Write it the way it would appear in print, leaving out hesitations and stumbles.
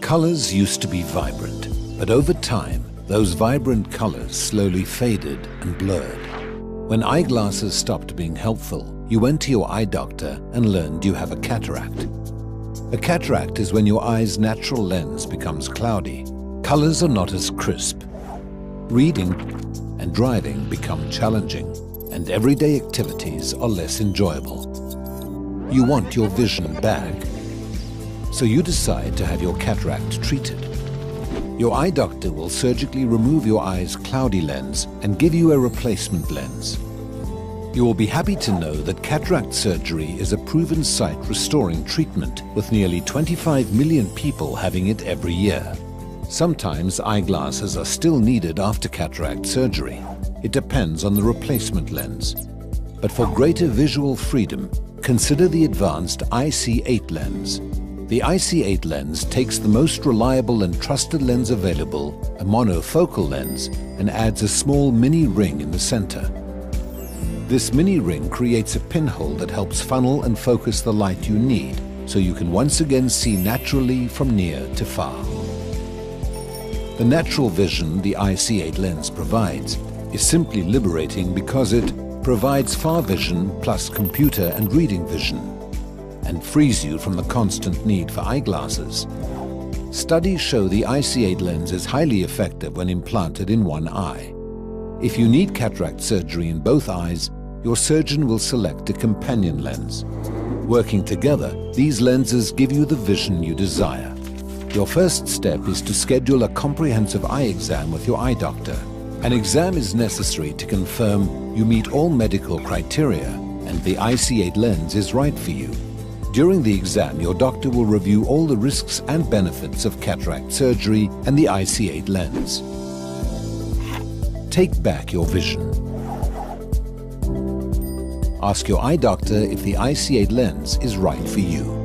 Colors used to be vibrant, but over time, those vibrant colors slowly faded and blurred. When eyeglasses stopped being helpful, you went to your eye doctor and learned you have a cataract. A cataract is when your eye's natural lens becomes cloudy. Colors are not as crisp. Reading and driving become challenging, and everyday activities are less enjoyable. You want your vision back, so you decide to have your cataract treated. Your eye doctor will surgically remove your eye's cloudy lens and give you a replacement lens. You will be happy to know that cataract surgery is a proven sight-restoring treatment, with nearly 25 million people having it every year. Sometimes eyeglasses are still needed after cataract surgery. It depends on the replacement lens. But for greater visual freedom, consider the advanced IC8 lens. The IC8 lens takes the most reliable and trusted lens available, a monofocal lens, and adds a small mini ring in the center. This mini ring creates a pinhole that helps funnel and focus the light you need, so you can once again see naturally from near to far. The natural vision the IC8 lens provides is simply liberating because it provides far vision plus computer and reading vision, and frees you from the constant need for eyeglasses. Studies show the IC8 lens is highly effective when implanted in one eye. If you need cataract surgery in both eyes, your surgeon will select a companion lens. Working together, these lenses give you the vision you desire. Your first step is to schedule a comprehensive eye exam with your eye doctor. An exam is necessary to confirm you meet all medical criteria and the IC8 lens is right for you. During the exam, your doctor will review all the risks and benefits of cataract surgery and the IC8 lens. Take back your vision. Ask your eye doctor if the IC8 lens is right for you.